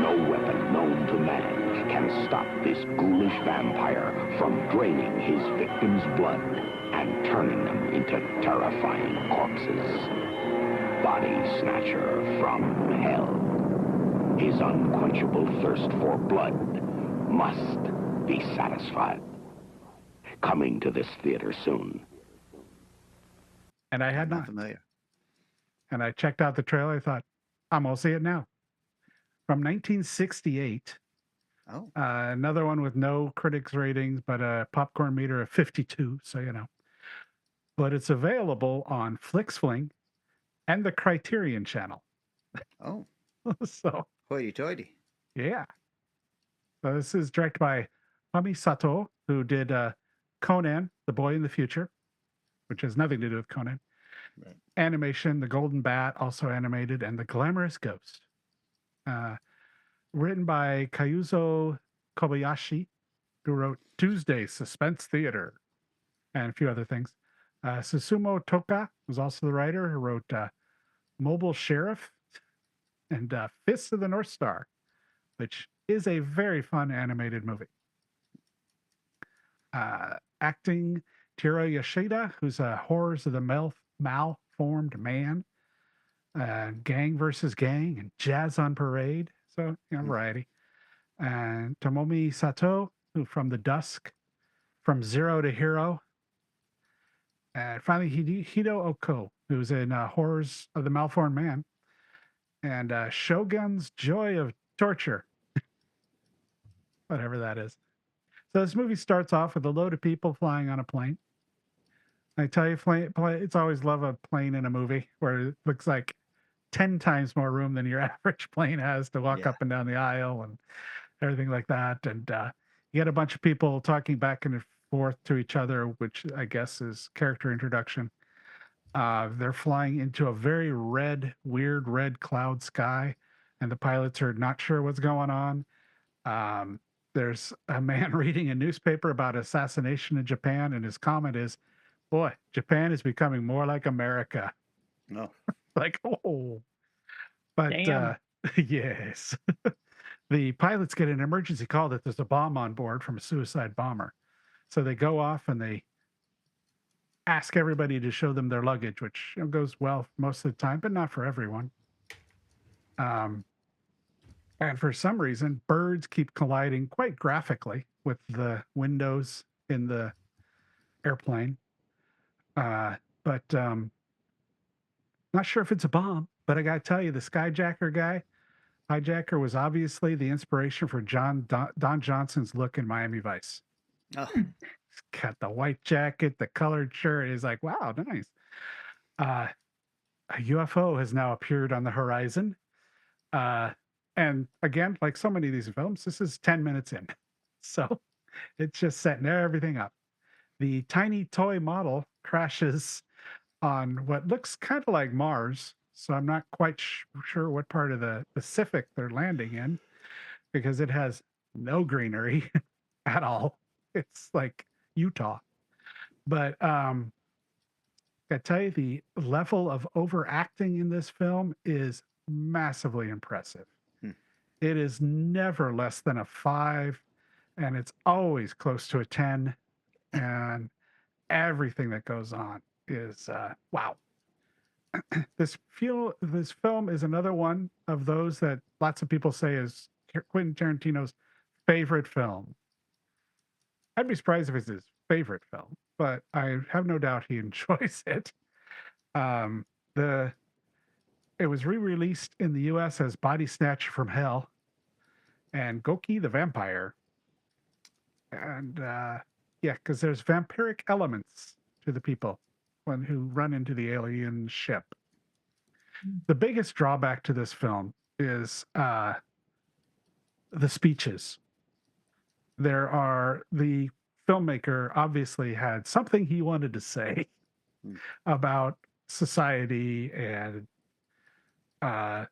No weapon known to man can stop this ghoulish vampire from draining his victims' blood and turning them into terrifying corpses. Body Snatcher from Hell. His unquenchable thirst for blood must be satisfied. Coming to this theater soon. And I had Not not. familiar. And I checked out the trailer. I thought, I'm going to see it now. From 1968. Oh. Another one with no critics ratings, but a popcorn meter of 52. So, you know. But it's available on FlixFling and the Criterion channel. Oh. So, Hoity-toity. yeah. So this is directed by Hami Sato, who did Conan, The Boy in the Future, which has nothing to do with Conan. Right. Animation, The Golden Bat, also animated, and The Glamorous Ghost. Written by Kazuo Kobayashi, who wrote Tuesday, Suspense Theater, and a few other things. Susumu Toka was also the writer, who wrote Mobile Sheriff and Fists of the North Star, which is a very fun animated movie. Acting, Tiro Yoshida, who's Horrors of the Malformed Man, Gang versus Gang, and Jazz on Parade. So, you know, variety. And Tomomi Sato, who from The Dusk, From Zero to Hero. And finally, Hito Oko, who's in Horrors of the Malformed Man, and Shogun's Joy of Torture. Whatever that is. So this movie starts off with a load of people flying on a plane. I tell you, it's always love a plane in a movie where it looks like 10 times more room than your average plane has to walk up and down the aisle and everything like that. And you get a bunch of people talking back and forth to each other, which I guess is character introduction. They're flying into a very weird red cloud sky, and the pilots are not sure what's going on. There's a man reading a newspaper about assassination in Japan, and his comment is, boy, Japan is becoming more like America. No. Like, oh. But yes. The pilots get an emergency call that there's a bomb on board from a suicide bomber. So they go off and they ask everybody to show them their luggage, which goes well most of the time, but not for everyone. And for some reason, birds keep colliding quite graphically with the windows in the airplane. But not sure if it's a bomb, but I got to tell you, the hijacker was obviously the inspiration for Don Johnson's look in Miami Vice. Oh. He's got the white jacket, the colored shirt. He's like, wow, nice. A UFO has now appeared on the horizon. And again, like so many of these films, this is 10 minutes in. So it's just setting everything up. The tiny toy model crashes on what looks kind of like Mars. So I'm not quite sure what part of the Pacific they're landing in, because it has no greenery at all. It's like Utah. But I tell you, the level of overacting in this film is massively impressive. Hmm. It is never less than a 5, and it's always close to a 10. And everything that goes on is wow. This film is another one of those that lots of people say is Quentin Tarantino's favorite film. I'd be surprised if it's his favorite film, but I have no doubt he enjoys it. Um, the It was re-released in the U.S. as Body Snatch from Hell and Goki the Vampire, and yeah, because there's vampiric elements to the people who run into the alien ship. The biggest drawback to this film is the speeches. The filmmaker obviously had something he wanted to say about society and uh,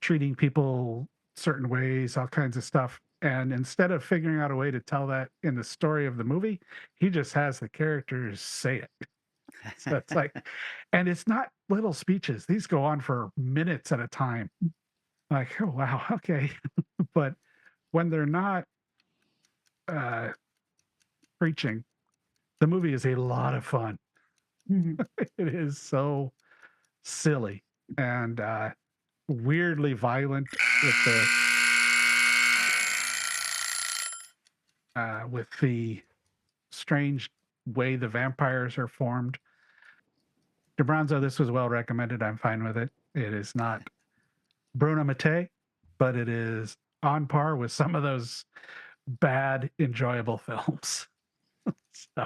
treating people certain ways, all kinds of stuff. And instead of figuring out a way to tell that in the story of the movie, he just has the characters say it. So it's like, and it's not little speeches. These go on for minutes at a time. Like, oh, wow, okay. But when they're not uh, preaching, the movie is a lot of fun. It is so silly and weirdly violent with the strange way the vampires are formed. DeBronzo, this was well recommended. I'm fine with it. It is not Bruno Mattei, but it is on par with some of those bad, enjoyable films. So,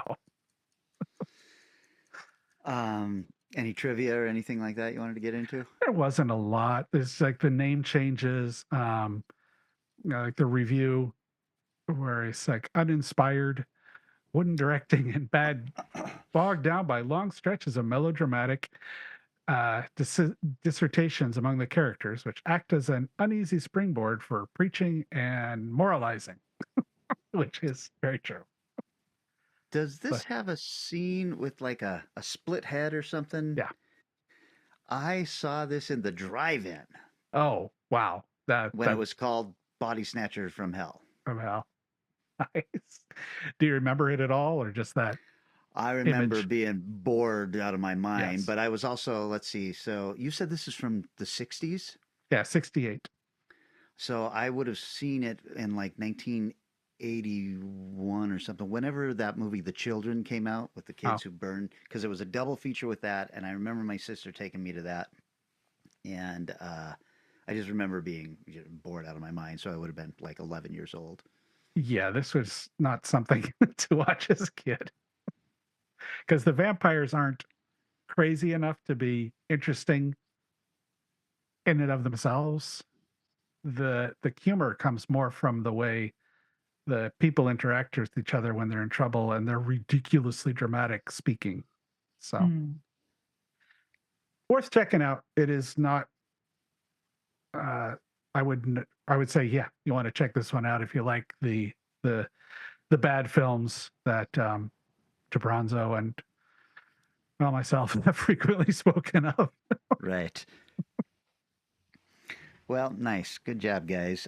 Any trivia or anything like that you wanted to get into? there wasn't a lot. It's like the name changes, like the review where it's like uninspired, wooden directing, and bad, bogged down by long stretches of melodramatic dissertations among the characters, which act as an uneasy springboard for preaching and moralizing, which is very true. Does this have a scene with like a split head or something? Yeah. I saw this in the drive-in. Oh, wow. When it was called Body Snatchers from Hell. From Hell. Nice. Do you remember it at all, or just that? I remember image? being bored out of my mind, Yes. but I was also, let's see, so you said this is from the 60s? Yeah, 68. So I would have seen it in like 1981 or something, whenever that movie The Children came out with the kids who burned, because it was a double feature with that, and I remember my sister taking me to that, and I just remember being bored out of my mind, so I would have been like 11 years old. Yeah, this was not something to watch as a kid. Because the vampires aren't crazy enough to be interesting in and of themselves. The humor comes more from the way the people interact with each other when they're in trouble, and they're ridiculously dramatic speaking. So worth checking out. It is not I would say, yeah, you want to check this one out if you like the bad films that DeBronzo and myself have frequently spoken of. Right. Well, nice. Good job, guys.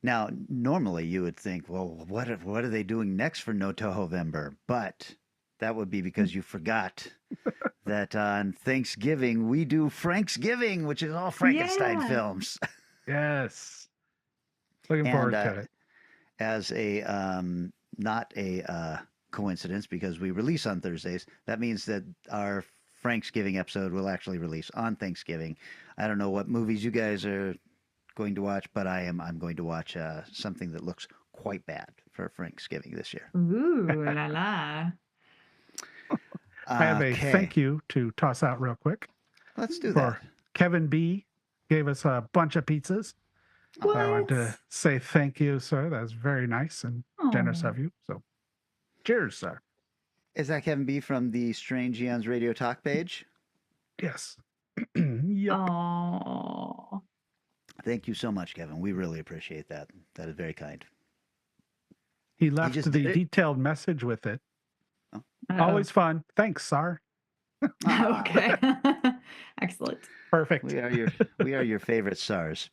Now, normally you would think, well, what are they doing next for No Tohovember? But that would be because you forgot that on Thanksgiving we do Franksgiving, which is all Frankenstein films. Yes. Looking forward to it. As a not a coincidence, because we release on Thursdays, that means that our Franksgiving episode will actually release on Thanksgiving. I don't know what movies you guys are going to watch, but I'm going to watch something that looks quite bad for Franksgiving this year. Ooh la la. I have a thank you to toss out real quick. Let's do that. Kevin B gave us a bunch of pizzas. What? I want to say thank you, sir. That's very nice and generous of you. So cheers, sir. Is that Kevin B from the Strange Eons Radio Talk page? Yes. Yep. Oh. Thank you so much, Kevin. We really appreciate that. That is very kind. He left just the did it? detailed message with it. Oh. Always fun. Thanks, Sar. Okay. Excellent. Perfect. We are your favorite SARS.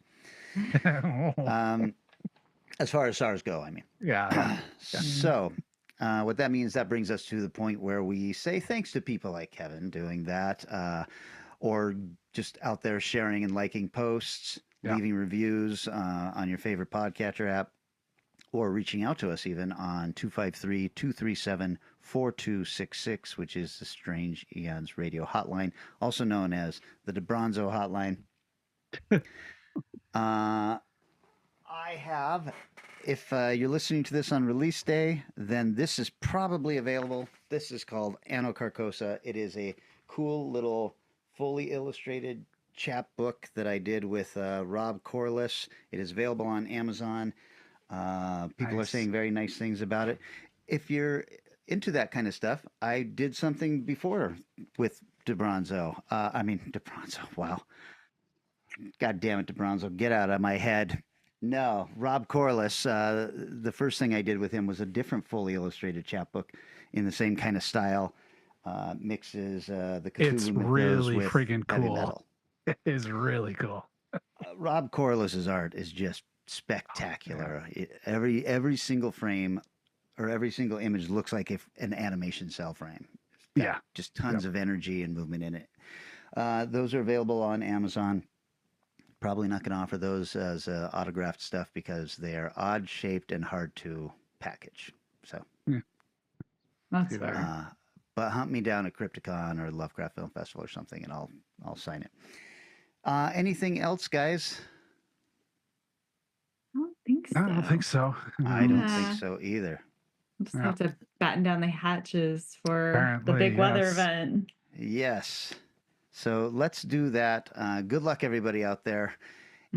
As far as SARS go, I mean. Yeah. So, what that means, that brings us to the point where we say thanks to people like Kevin doing that, or just out there sharing and liking posts, leaving reviews on your favorite podcatcher app, or reaching out to us even on 253-237-4266, which is the Strange Eons Radio Hotline, also known as the DeBronzo Hotline. I have, if you're listening to this on release day, then this is probably available. This is called Anorak. It is a cool little fully illustrated chapbook that I did with Rob Corliss. It is available on Amazon. People are saying very nice things about it. If you're into that kind of stuff, I did something before with DeBronzo. DeBronzo. Wow. God damn it, DeBronzo. Get out of my head. No, Rob Corliss. The first thing I did with him was a different fully illustrated chapbook in the same kind of style. Mixes the Cthulhu It's mythos really with friggin' heavy cool. metal. It is really cool. Rob Corliss's art is just spectacular. Every single frame or every single image looks like an animation cell frame. Just tons of energy and movement in it. Those are available on Amazon. Probably not going to offer those as autographed stuff because they are odd shaped and hard to package. So, That's fair. but hunt me down at Crypticon or Lovecraft Film Festival or something, and I'll sign it. Anything else, guys? I don't think so. I don't think so. I don't think so either. Just have to batten down the hatches for the Apparently, big weather yes. event. Yes. So let's do that. Good luck, everybody out there.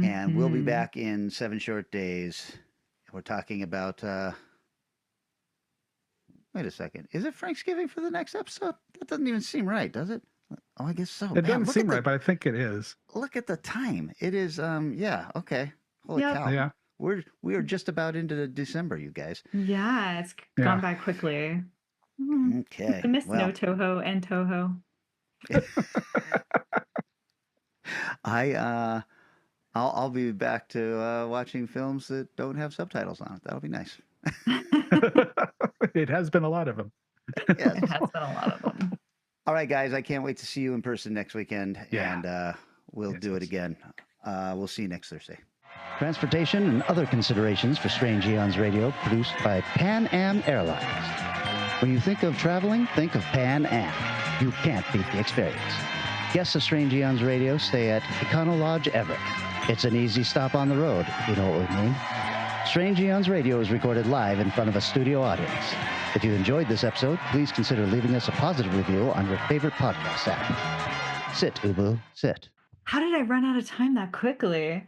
And we'll be back in 7 short days. We're talking about. Wait a second. Is it Thanksgiving for the next episode? That doesn't even seem right, does it? Oh, I guess so. It doesn't seem right, but I think it is. Look at the time. It is. Yeah. Okay. Holy cow. Yeah. We are just about into December, you guys. Yeah, it's gone by quickly. Okay. I miss well, No Toho and Toho. I'll be back to watching films that don't have subtitles on it. That'll be nice. It has been a lot of them. Yes. It has been a lot of them. All right, guys. I can't wait to see you in person next weekend, and we'll do it again. We'll see you next Thursday. Transportation and other considerations for Strange Eons Radio, produced by Pan Am Airlines. When you think of traveling, think of Pan Am. You can't beat the experience. Guests of Strange Eons Radio stay at Econo Lodge Everett. It's an easy stop on the road, you know what we mean. Strange Eons Radio is recorded live in front of a studio audience. If you enjoyed this episode, please consider leaving us a positive review on your favorite podcast app. Sit, Ubu, sit. How did I run out of time that quickly?